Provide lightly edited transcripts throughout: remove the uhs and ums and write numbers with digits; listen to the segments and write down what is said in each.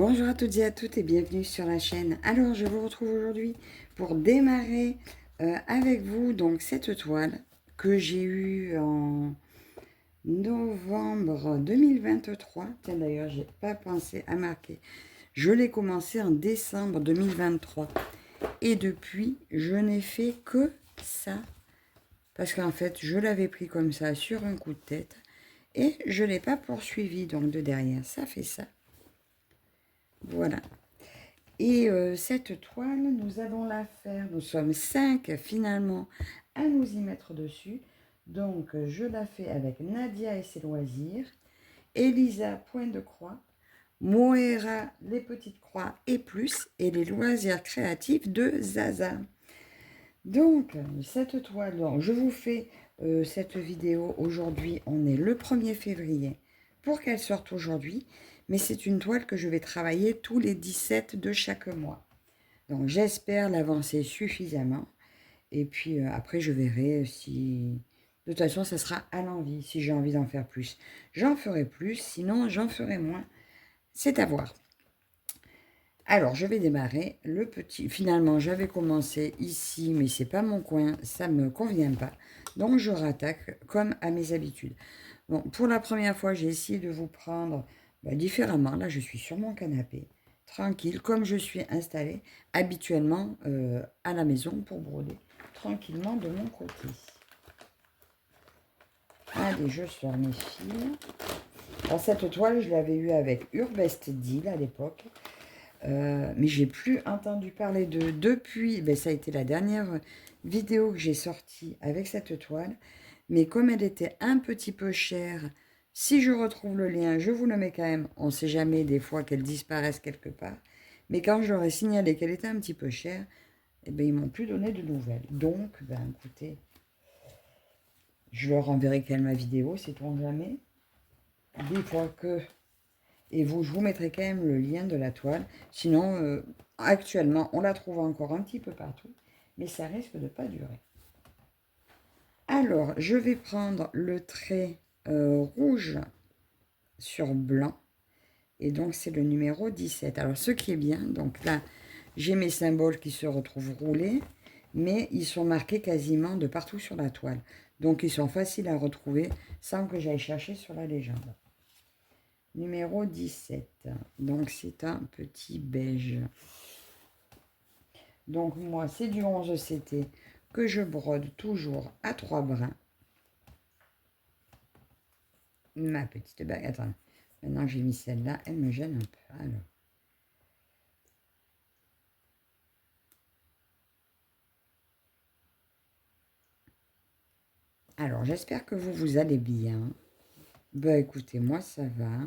Bonjour à toutes et à toutes et bienvenue sur la chaîne. Alors je vous retrouve aujourd'hui pour démarrer avec vous donc cette toile que j'ai eue en novembre 2023. Tiens d'ailleurs j'ai pas pensé à marquer. Je l'ai commencé en décembre 2023 et depuis je n'ai fait que ça parce qu'en fait je l'avais pris comme ça sur un coup de tête et je l'ai pas poursuivi donc de derrière. Ça fait ça. Voilà. Et cette toile, nous allons la faire. Nous sommes 5 finalement à nous y mettre dessus. Donc, je la fais avec Nadia et ses loisirs, Elisa, point de croix, Moera, les petites croix et plus, et les loisirs créatifs de Zaza. Donc, cette toile, donc, je vous fais cette vidéo aujourd'hui. On est le 1er février pour qu'elle sorte aujourd'hui. Mais c'est une toile que je vais travailler tous les 17 de chaque mois. Donc j'espère l'avancer suffisamment. Et puis après je verrai si... De toute façon ça sera à l'envie. Si j'ai envie d'en faire plus, j'en ferai plus. Sinon j'en ferai moins. C'est à voir. Alors je vais démarrer le petit. Finalement j'avais commencé ici. Mais c'est pas mon coin. Ça me convient pas. Donc je rattaque comme à mes habitudes. Bon, pour la première fois j'ai essayé de vous prendre différemment. Là je suis sur mon canapé. Tranquille, comme je suis installée habituellement à la maison pour broder tranquillement de mon côté. Allez, je sors mes fils. Alors cette toile, je l'avais eue avec Urbest Deal à l'époque. Mais j'ai plus entendu parler de depuis. Ça a été la dernière vidéo que j'ai sortie avec cette toile. Mais comme elle était un petit peu chère, si je retrouve le lien, je vous le mets quand même. On ne sait jamais des fois qu'elle disparaisse quelque part. Mais quand je leur ai signalé qu'elle était un petit peu chère, eh ben, ils m'ont plus donné de nouvelles. Donc, écoutez, je leur enverrai quand même ma vidéo, sait-on jamais. Des fois que... Et vous, je vous mettrai quand même le lien de la toile. Sinon, actuellement, on la trouve encore un petit peu partout. Mais ça risque de ne pas durer. Alors, je vais prendre le trait rouge sur blanc. Et donc, c'est le numéro 17. Alors, ce qui est bien, donc là, j'ai mes symboles qui se retrouvent roulés. Mais ils sont marqués quasiment de partout sur la toile. Donc, ils sont faciles à retrouver sans que j'aille chercher sur la légende. Numéro 17. Donc, c'est un petit beige. Donc, moi, c'est du 11 CT que je brode toujours à 3 brins. Ma petite bague. Attends, maintenant que j'ai mis celle-là, elle me gêne un peu. Alors, j'espère que vous allez bien. Écoutez, moi, ça va.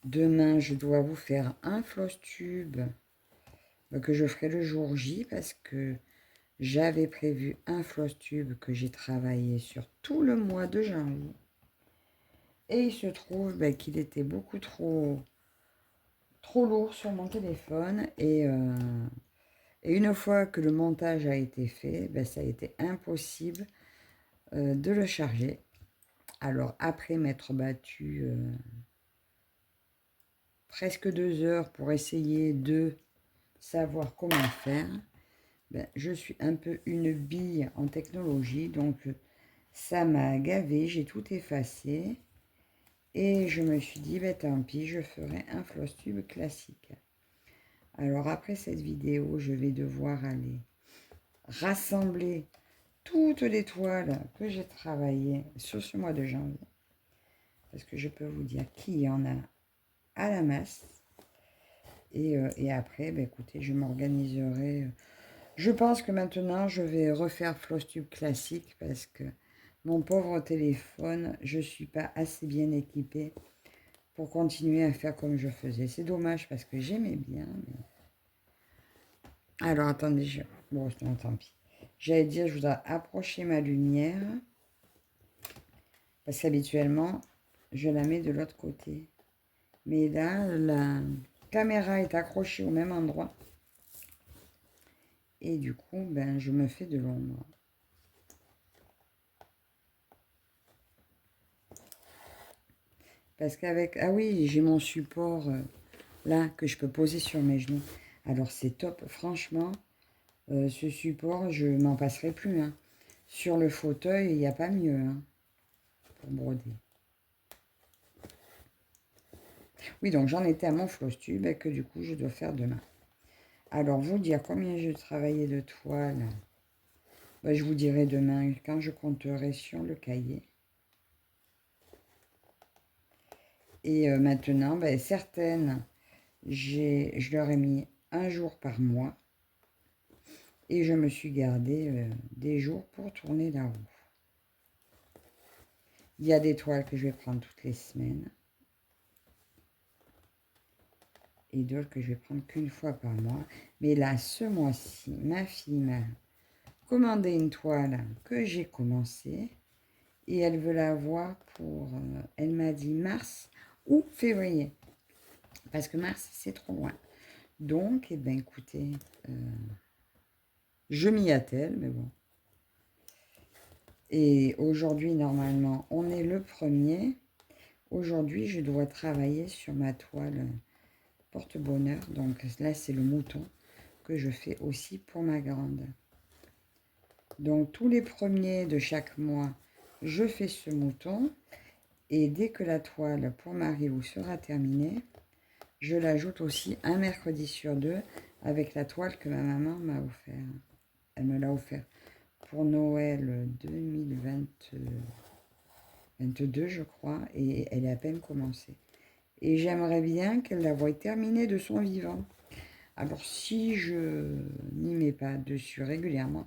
Demain, je dois vous faire un floss tube que je ferai le jour J parce que j'avais prévu un floss tube que j'ai travaillé sur tout le mois de janvier. Et il se trouve qu'il était beaucoup trop lourd sur mon téléphone. Et une fois que le montage a été fait, ça a été impossible de le charger. Alors après m'être battu presque 2 heures pour essayer de savoir comment faire, je suis un peu une bille en technologie, donc ça m'a gavé, j'ai tout effacé. Et je me suis dit, tant pis, je ferai un floss tube classique. Alors après cette vidéo, je vais devoir aller rassembler toutes les toiles que j'ai travaillées sur ce mois de janvier. Parce que je peux vous dire qu'il y en a à la masse. Et après, écoutez, je m'organiserai. Je pense que maintenant, je vais refaire floss tube classique parce que mon pauvre téléphone, je ne suis pas assez bien équipée pour continuer à faire comme je faisais. C'est dommage parce que j'aimais bien. Mais... Alors, attendez, bon, non, tant pis. J'allais dire, je voudrais approcher ma lumière parce qu'habituellement, je la mets de l'autre côté. Mais là, la caméra est accrochée au même endroit. Et du coup, je me fais de l'ombre. Parce qu'avec... Ah oui, j'ai mon support là, que je peux poser sur mes genoux. Alors, c'est top. Franchement, ce support, je m'en passerai plus. Hein. Sur le fauteuil, il n'y a pas mieux hein, pour broder. Oui, donc j'en étais à mon floss tube que du coup, je dois faire demain. Alors, vous dire combien j'ai travaillé de toile, ben, je vous dirai demain quand je compterai sur le cahier. Et maintenant, ben, certaines, je leur ai mis un jour par mois. Et je me suis gardé des jours pour tourner la roue. Il y a des toiles que je vais prendre toutes les semaines. Et d'autres que je vais prendre qu'une fois par mois. Mais là, ce mois-ci, ma fille m'a commandé une toile que j'ai commencé. Et elle veut la voir pour, elle m'a dit mars ou février. Parce que mars, c'est trop loin. Donc, eh bien, écoutez, je m'y attelle, mais bon. Et aujourd'hui, normalement, on est le 1er. Aujourd'hui, je dois travailler sur ma toile porte-bonheur. Donc là, c'est le mouton que je fais aussi pour ma grande. Donc tous les premiers de chaque mois, je fais ce mouton. Et dès que la toile pour Marie-Lou sera terminée, je l'ajoute aussi un mercredi sur 2 avec la toile que ma maman m'a offert. Elle me l'a offert pour Noël 2022, je crois, et elle est à peine commencée. Et j'aimerais bien qu'elle la voie terminée de son vivant. Alors si je n'y mets pas dessus régulièrement,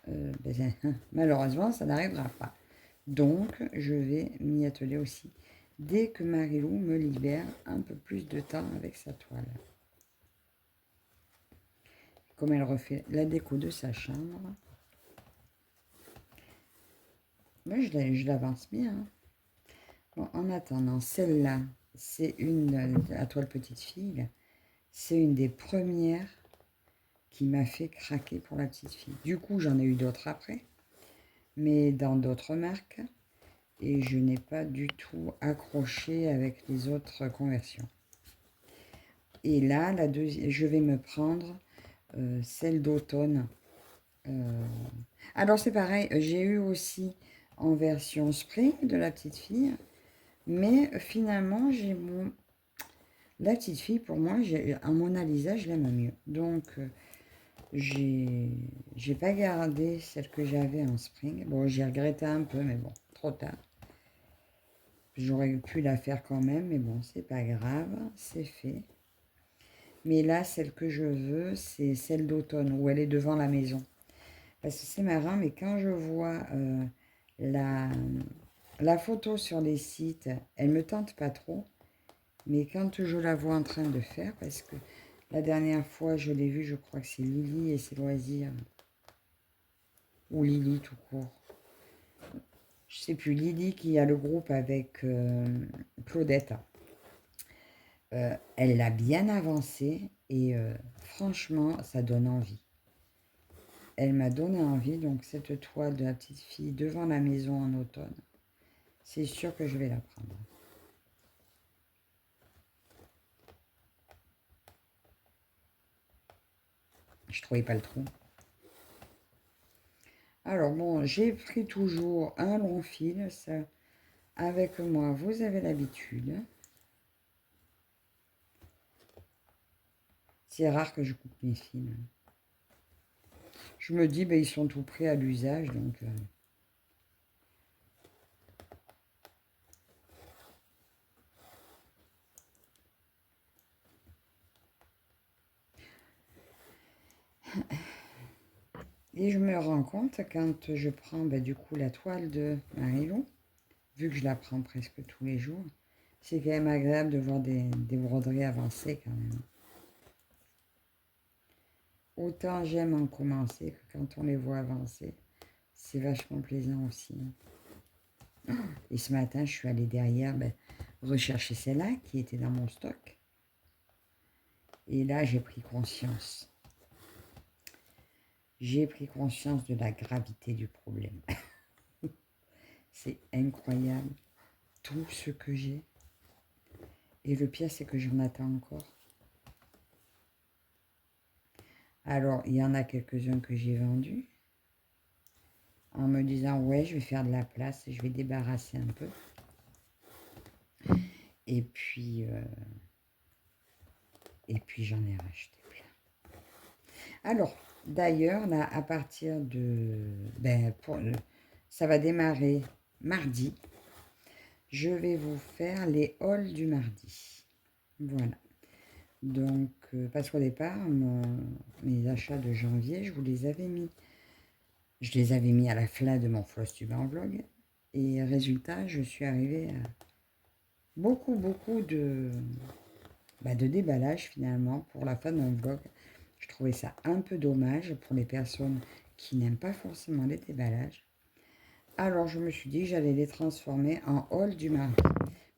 ben, malheureusement ça n'arrivera pas. Donc je vais m'y atteler aussi dès que Marie-Lou me libère un peu plus de temps avec sa toile. Comme elle refait la déco de sa chambre, moi je l'avance bien. Bon, en attendant, celle-là, c'est la toile petite fille. C'est une des premières qui m'a fait craquer pour la petite fille. Du coup, j'en ai eu d'autres après, mais dans d'autres marques. Et je n'ai pas du tout accroché avec les autres conversions. Et là, je vais me prendre celle d'automne. Alors, c'est pareil, j'ai eu aussi en version spring de la petite fille. Mais finalement, la petite fille, pour moi, à Mona Lisa, je l'aime mieux. Donc, j'ai pas gardé celle que j'avais en spring. Bon, j'ai regretté un peu, mais bon, trop tard. J'aurais pu la faire quand même, mais bon, c'est pas grave, c'est fait. Mais là, celle que je veux, c'est celle d'automne, où elle est devant la maison. Parce que c'est marrant, mais quand je vois la photo sur les sites, elle me tente pas trop. Mais quand je la vois en train de faire, parce que la dernière fois, je l'ai vue, je crois que c'est Lily et ses loisirs. Ou Lily tout court. Je sais plus, Lily qui a le groupe avec Claudette. Elle l'a bien avancé et franchement, ça donne envie. Elle m'a donné envie, donc cette toile de la petite fille devant la maison en automne, c'est sûr que je vais la prendre. Je trouvais pas le trou. Alors bon, j'ai pris toujours un long fil, ça, avec moi, vous avez l'habitude. C'est rare que je coupe mes fils. Je me dis, ben, ils sont tout prêts à l'usage, donc... Et je me rends compte quand je prends ben, du coup la toile de Marie-Lou, vu que je la prends presque tous les jours, c'est quand même agréable de voir des broderies avancées quand même. Autant j'aime en commencer que quand on les voit avancer, c'est vachement plaisant aussi. Et ce matin, je suis allée derrière rechercher celle-là qui était dans mon stock. Et là, j'ai pris conscience. J'ai pris conscience de la gravité du problème. C'est incroyable tout ce que j'ai. Et le pire, c'est que j'en attends encore. Alors, il y en a quelques-uns que j'ai vendus. En me disant, ouais, je vais faire de la place et je vais débarrasser un peu. Et puis j'en ai racheté plein. Alors, d'ailleurs, là, à partir de... ça va démarrer mardi. Je vais vous faire les hauls du mardi. Voilà. Donc, parce qu'au départ, mes achats de janvier, je vous les avais mis. Je les avais mis à la fin de mon Flosstube en vlog. Et résultat, je suis arrivée à beaucoup de déballage finalement pour la fin de mon vlog. Je trouvais ça un peu dommage pour les personnes qui n'aiment pas forcément les déballages. Alors je me suis dit que j'allais les transformer en haul du mardi.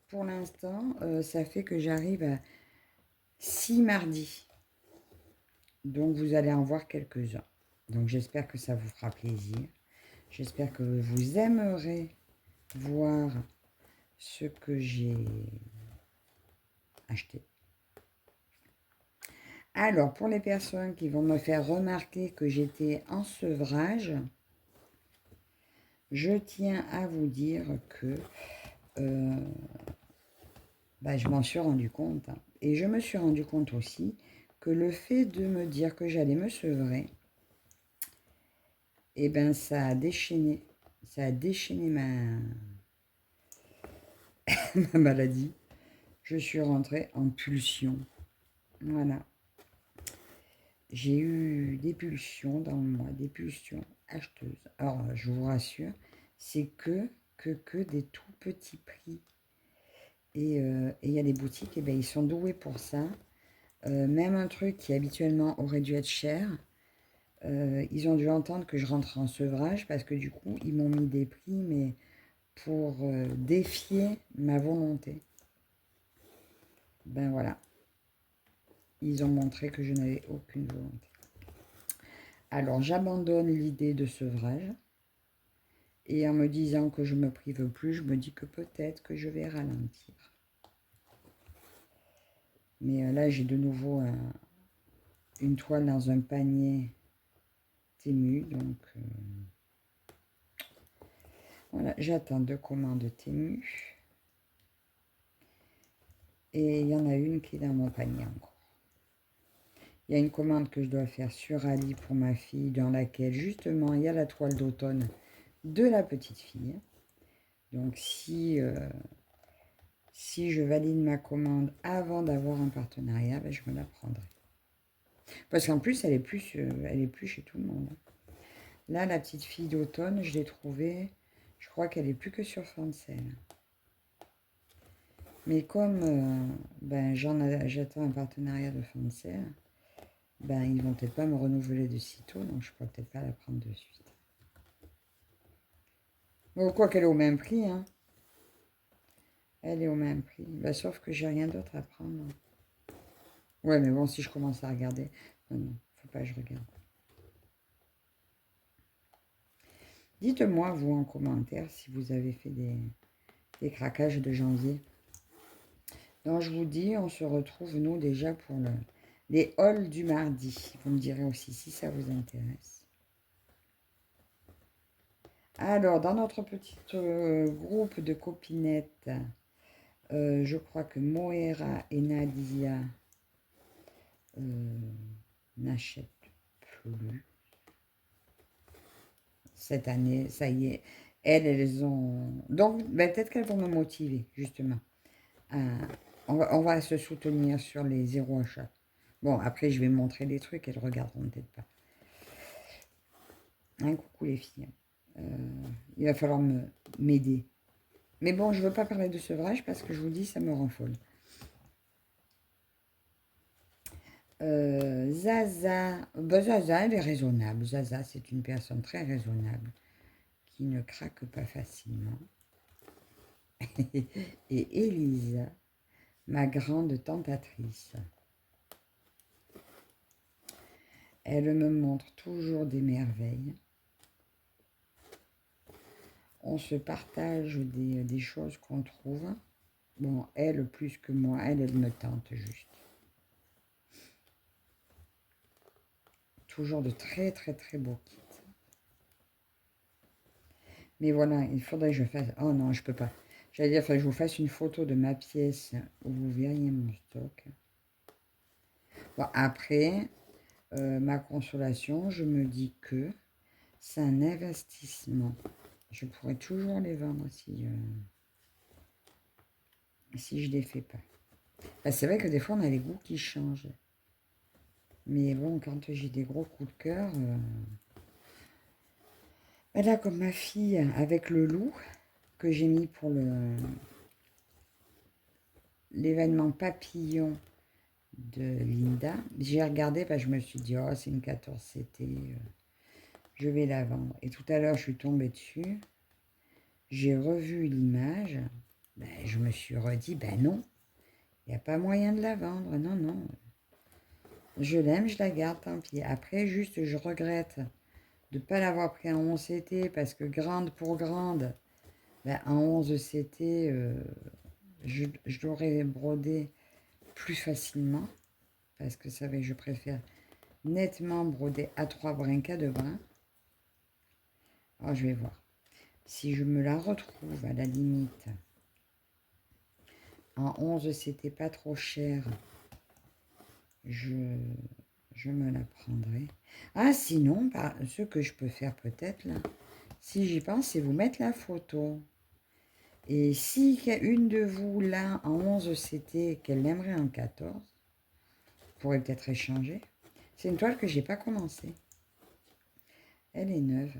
Pour l'instant, ça fait que j'arrive à 6 mardis. Donc vous allez en voir quelques-uns. Donc j'espère que ça vous fera plaisir. J'espère que vous aimerez voir ce que j'ai acheté. Alors, pour les personnes qui vont me faire remarquer que j'étais en sevrage, je tiens à vous dire que je m'en suis rendu compte. Et je me suis rendu compte aussi que le fait de me dire que j'allais me sevrer, eh ben ça a déchaîné ma, ma maladie. Je suis rentrée en pulsion. Voilà. J'ai eu des pulsions dans le mois, des pulsions acheteuses. Alors, je vous rassure, c'est que des tout petits prix. Et il y a des boutiques, et ben, ils sont doués pour ça. Même un truc qui habituellement aurait dû être cher, ils ont dû entendre que je rentre en sevrage parce que du coup, ils m'ont mis des prix, mais pour défier ma volonté. Ben voilà. Ils ont montré que je n'avais aucune volonté. Alors, j'abandonne l'idée de sevrage. Et en me disant que je ne me prive plus, je me dis que peut-être que je vais ralentir. Mais là, j'ai de nouveau une toile dans un panier Temu. Donc, voilà, j'attends 2 commandes Temu. Et il y en a une qui est dans mon panier encore. Il y a une commande que je dois faire sur Ali pour ma fille, dans laquelle justement il y a la toile d'automne de la petite fille. Donc si je valide ma commande avant d'avoir un partenariat, ben, je me la prendrai. Parce qu'en plus, elle est plus chez tout le monde. Là, la petite fille d'automne, je l'ai trouvée, je crois qu'elle est plus que sur Fancel. Mais comme j'attends un partenariat de Fancel, ils vont peut-être pas me renouveler de sitôt, donc je pourrais peut-être pas la prendre de suite. Bon, quoi qu'elle est au même prix, hein. Elle est au même prix. Sauf que j'ai rien d'autre à prendre. Ouais, mais bon, si je commence à regarder... Non, faut pas que je regarde. Dites-moi, vous, en commentaire, si vous avez fait des craquages de janvier. Donc, je vous dis, on se retrouve, nous, déjà pour les hauls du mardi. Vous me direz aussi si ça vous intéresse. Alors, dans notre petit groupe de copinettes, je crois que Moira et Nadia n'achètent plus. Cette année, ça y est, elles ont... Donc, peut-être qu'elles vont me motiver, justement. On va se soutenir sur les 0 achats. Bon, après, je vais montrer des trucs, elles regarderont peut-être pas. Hein, coucou les filles. Il va falloir m'aider. Mais bon, je ne veux pas parler de sevrage parce que je vous dis, ça me rend folle. Zaza, Zaza, elle est raisonnable. Zaza, c'est une personne très raisonnable qui ne craque pas facilement. Et Elisa, ma grande tentatrice. Elle me montre toujours des merveilles. On se partage des choses qu'on trouve. Bon, elle, plus que moi, elle me tente juste. Toujours de très, très, très beaux kits. Mais voilà, il faudrait que je fasse... Oh non, je peux pas. J'allais dire, il faudrait que je vous fasse une photo de ma pièce où vous verriez mon stock. Bon, après, ma consolation, je me dis que c'est un investissement. Je pourrais toujours les vendre si je ne les fais pas. Ben, c'est vrai que des fois, on a les goûts qui changent. Mais bon, quand j'ai des gros coups de cœur... ben là, comme ma fille avec le loup que j'ai mis pour l'événement papillon de Linda, j'ai regardé, je me suis dit, oh, c'est une 14CT, je vais la vendre. Et tout à l'heure, je suis tombée dessus, j'ai revu l'image, ben, je me suis redit, ben non, il n'y a pas moyen de la vendre, non, non. Je l'aime, je la garde, tant pis. Après, juste, je regrette de ne pas l'avoir pris en 11CT, parce que grande pour grande, ben, en 11CT, je l'aurais brodé plus facilement, parce que ça, je préfère nettement broder à 3 brins qu'à 2 brins. Alors, je vais voir. Si je me la retrouve, à la limite, en 11, c'était pas trop cher, je me la prendrai. Ah, sinon, ce que je peux faire peut-être, là, si j'y pense, c'est vous mettre la photo. Et si une de vous, là, en 11, c'était qu'elle aimerait en 14, vous pourrez peut-être échanger. C'est une toile que j'ai pas commencée. Elle est neuve.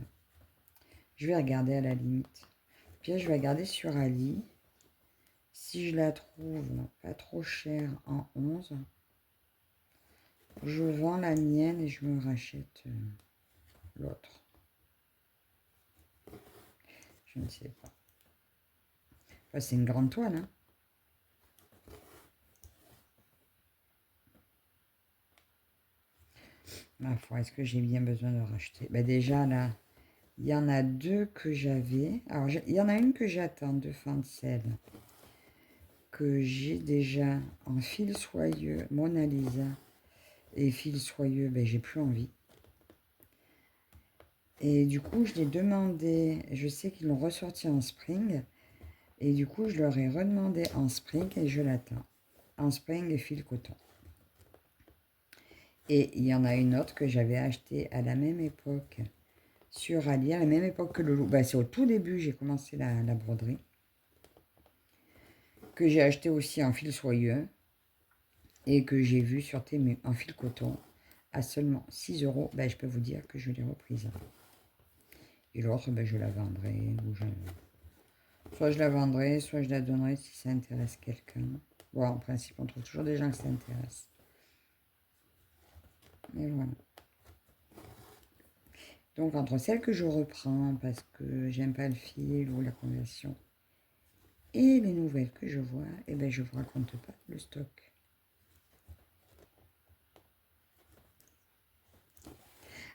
Je vais regarder à la limite. Puis je vais regarder sur Ali. Si je la trouve pas trop chère en 11, je vends la mienne et je me rachète l'autre. Je ne sais pas. Enfin, c'est une grande toile, hein. Ma foi, est-ce que j'ai bien besoin de racheter? Ben déjà, là, il y en a deux que j'avais. Alors, il y en a une que j'attends de Fancel, que j'ai déjà en fil soyeux, Mona Lisa. Et fil soyeux, ben, j'ai plus envie. Et du coup, je l'ai demandé, je sais qu'ils l'ont ressorti en spring. Et du coup, je leur ai redemandé en spring et je l'attends. En spring et fil coton. Et il y en a une autre que j'avais achetée à la même époque sur Ali, à la même époque que le loup. Ben, c'est au tout début, j'ai commencé la broderie. Que j'ai acheté aussi en fil soyeux. Et que j'ai vu sur Temu en fil coton à seulement 6 euros. Ben, je peux vous dire que je l'ai reprise. Et l'autre, ben, je la vendrai. Soit je la vendrai, soit je la donnerai si ça intéresse quelqu'un. Bon, en principe, on trouve toujours des gens que ça intéresse. Mais voilà. Donc, entre celles que je reprends parce que j'aime pas le fil ou la conversion et les nouvelles que je vois, eh ben, je vous raconte pas le stock.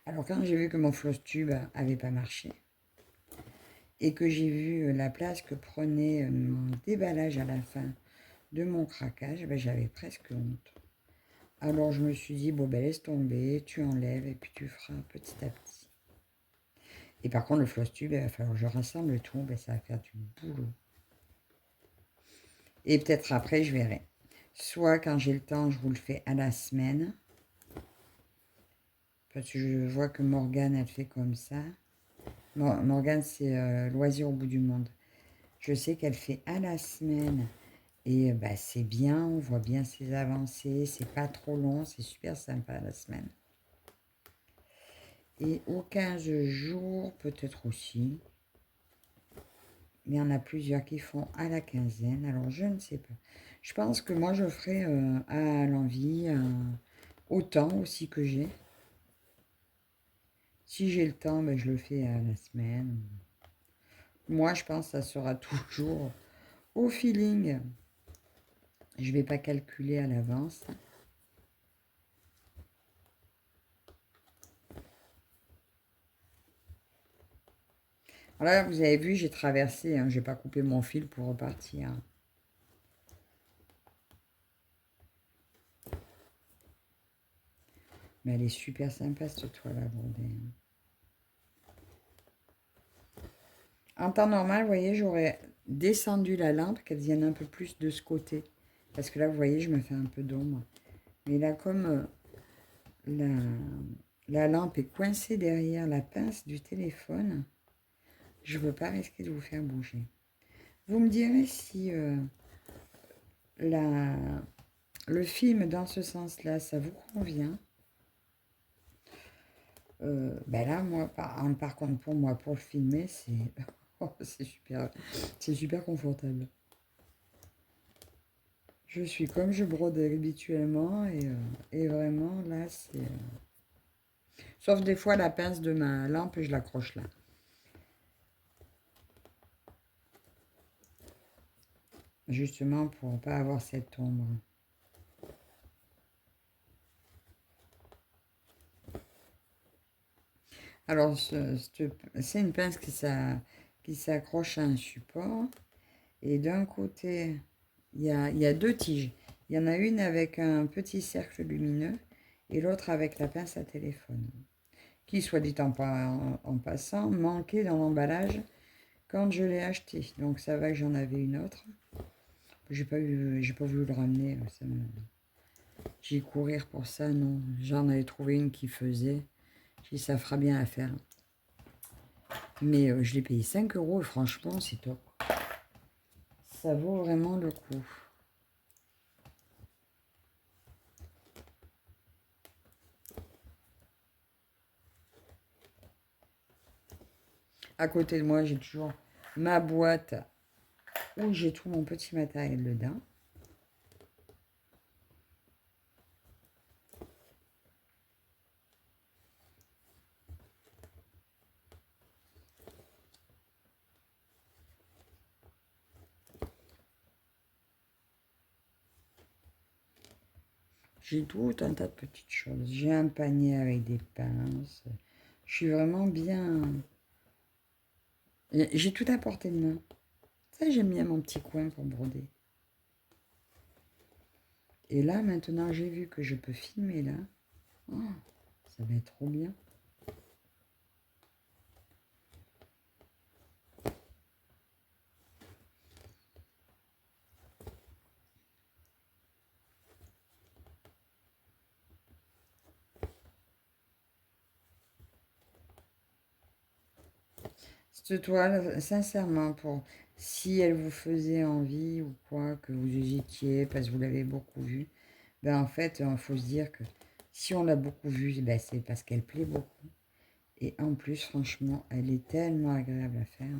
Alors, quand j'ai vu que mon floss tube avait pas marché et que j'ai vu la place que prenait mon déballage à la fin de mon craquage, ben, j'avais presque honte. Alors, je me suis dit, bon, ben, laisse tomber, tu enlèves et puis tu feras petit à petit. Et par contre, le floss tube, il va falloir que je rassemble tout, ben, ça va faire du boulot. Et peut-être après, je verrai. Soit quand j'ai le temps, je vous le fais à la semaine. Parce que je vois que Morgane, elle fait comme ça. Morgane, c'est Loisir au bout du monde. Je sais qu'elle fait à la semaine. Et bah, c'est bien, on voit bien ses avancées. C'est pas trop long, c'est super sympa à la semaine. Et aux 15 jours, peut-être aussi. Il y en a plusieurs qui font à la quinzaine. Alors, je ne sais pas. Je pense que moi, je ferai à l'envie, autant aussi que j'ai. Si j'ai le temps, ben, je le fais à la semaine. Moi, je pense que ça sera toujours au feeling. Je ne vais pas calculer à l'avance. Alors là, vous avez vu, j'ai traversé. Hein, je n'ai pas coupé mon fil pour repartir. Mais elle est super sympa cette toile à broder. En temps normal, vous voyez, j'aurais descendu la lampe, qu'elle vienne un peu plus de ce côté. Parce que là, vous voyez, je me fais un peu d'ombre. Mais là, comme la lampe est coincée derrière la pince du téléphone, je ne veux pas risquer de vous faire bouger. Vous me direz si le film, dans ce sens-là, ça vous convient. Ben là, moi, par contre, pour moi, pour le filmer, c'est oh, c'est super confortable. Je suis comme je brode habituellement et vraiment, là, c'est... Sauf des fois, la pince de ma lampe, je l'accroche là. Justement, pour ne pas avoir cette ombre. Alors, c'est une pince qui s'accroche à un support. Et d'un côté, il y a deux tiges. Il y en a une avec un petit cercle lumineux et l'autre avec la pince à téléphone. Qui, soit dit en passant, manquait dans l'emballage quand je l'ai acheté. Donc ça va que j'en avais une autre. J'ai pas voulu le ramener. J'ai courir pour ça, non. J'en avais trouvé une qui faisait. J'ai dit, ça fera bien l'affaire. Mais je l'ai payé 5 euros et franchement, c'est top. Ça vaut vraiment le coup. À côté de moi, j'ai toujours ma boîte où j'ai tout mon petit matériel dedans. J'ai tout un tas de petites choses. J'ai un panier avec des pinces. Je suis vraiment bien. J'ai tout à portée de main. Ça, j'aime bien mon petit coin pour broder. Et là, maintenant, j'ai vu que je peux filmer là. Oh, ça va être trop bien. Cette toile, sincèrement, pour si elle vous faisait envie ou quoi, que vous hésitiez parce que vous l'avez beaucoup vue, ben en fait, il faut se dire que si on l'a beaucoup vue, ben c'est parce qu'elle plaît beaucoup. Et en plus, franchement, elle est tellement agréable à faire.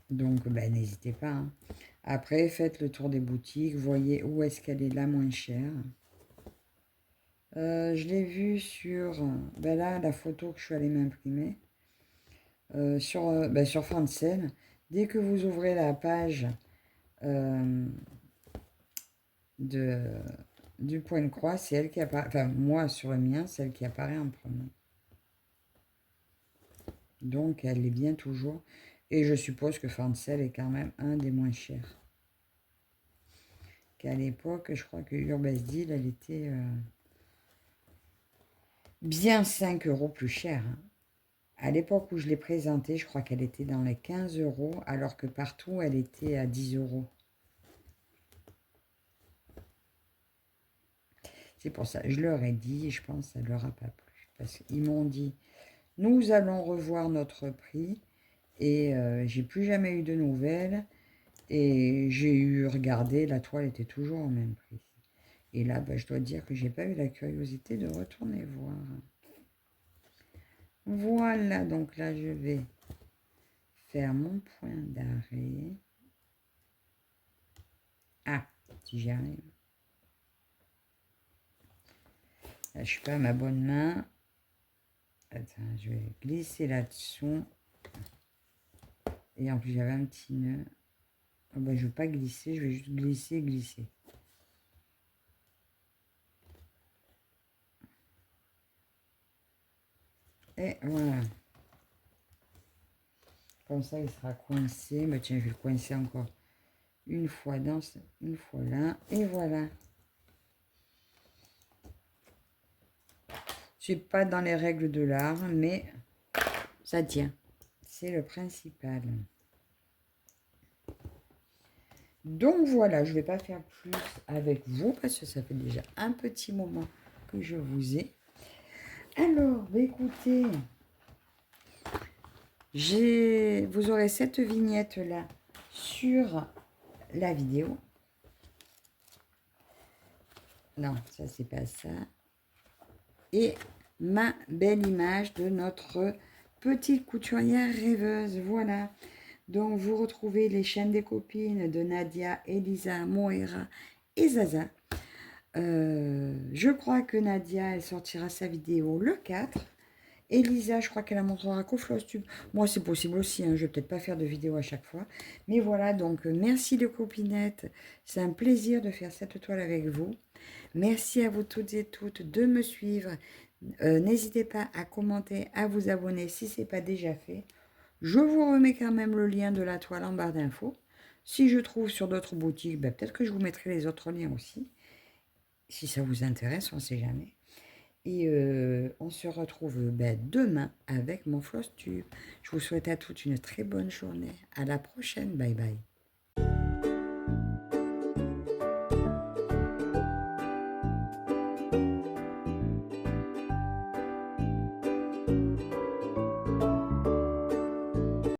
Donc, ben, n'hésitez pas, hein. Après, faites le tour des boutiques, voyez où est-ce qu'elle est la moins chère. Je l'ai vue sur, ben là, la photo que je suis allée m'imprimer, sur Fancel. Dès que vous ouvrez la page euh, de, du point de croix, c'est elle qui apparaît, enfin moi sur le mien, c'est elle qui apparaît en premier. Donc elle est bien toujours. Et je suppose que Fancel est quand même un des moins chers. Qu'à l'époque, je crois que Urbasdil, elle était bien 5 euros plus chère, hein. À l'époque où je l'ai présentée, je crois qu'elle était dans les 15 euros, alors que partout, elle était à 10 euros. C'est pour ça, je leur ai dit, et je pense que ça ne leur a pas plu. Parce qu'ils m'ont dit, nous allons revoir notre prix, et j'ai plus jamais eu de nouvelles. Et j'ai eu regardé, la toile était toujours au même prix. Et là, bah, je dois dire que j'ai pas eu la curiosité de retourner voir. Voilà, donc là, je vais faire mon point d'arrêt. Ah, si j'y arrive. Là, je suis pas à ma bonne main. Attends, je vais glisser là-dessous. Et en plus, j'avais un petit nœud. Oh, bah, je ne veux pas glisser, je vais juste glisser, glisser. Et voilà. Comme ça, il sera coincé. Mais tiens, je vais le coincer encore une fois une fois là, et voilà. C'est pas dans les règles de l'art, mais ça tient. C'est le principal. Donc voilà, je ne vais pas faire plus avec vous parce que ça fait déjà un petit moment que je vous ai. Alors, écoutez, vous aurez cette vignette-là sur la vidéo. Non, ça c'est pas ça. Et ma belle image de notre petite couturière rêveuse. Voilà. Donc, vous retrouvez les chaînes des copines de Nadia, Elisa, Moira et Zaza. Je crois que Nadia, elle sortira sa vidéo le 4. Elisa, je crois qu'elle la montrera qu'au Flosstube. Moi, c'est possible aussi. Hein, je vais peut-être pas faire de vidéo à chaque fois. Mais voilà, donc merci les copinettes. C'est un plaisir de faire cette toile avec vous. Merci à vous toutes et toutes de me suivre. N'hésitez pas à commenter, à vous abonner si ce n'est pas déjà fait. Je vous remets quand même le lien de la toile en barre d'infos. Si je trouve sur d'autres boutiques, ben, peut-être que je vous mettrai les autres liens aussi. Si ça vous intéresse, on ne sait jamais. Et on se retrouve demain avec mon Flosstube. Je vous souhaite à toutes une très bonne journée. À la prochaine. Bye bye.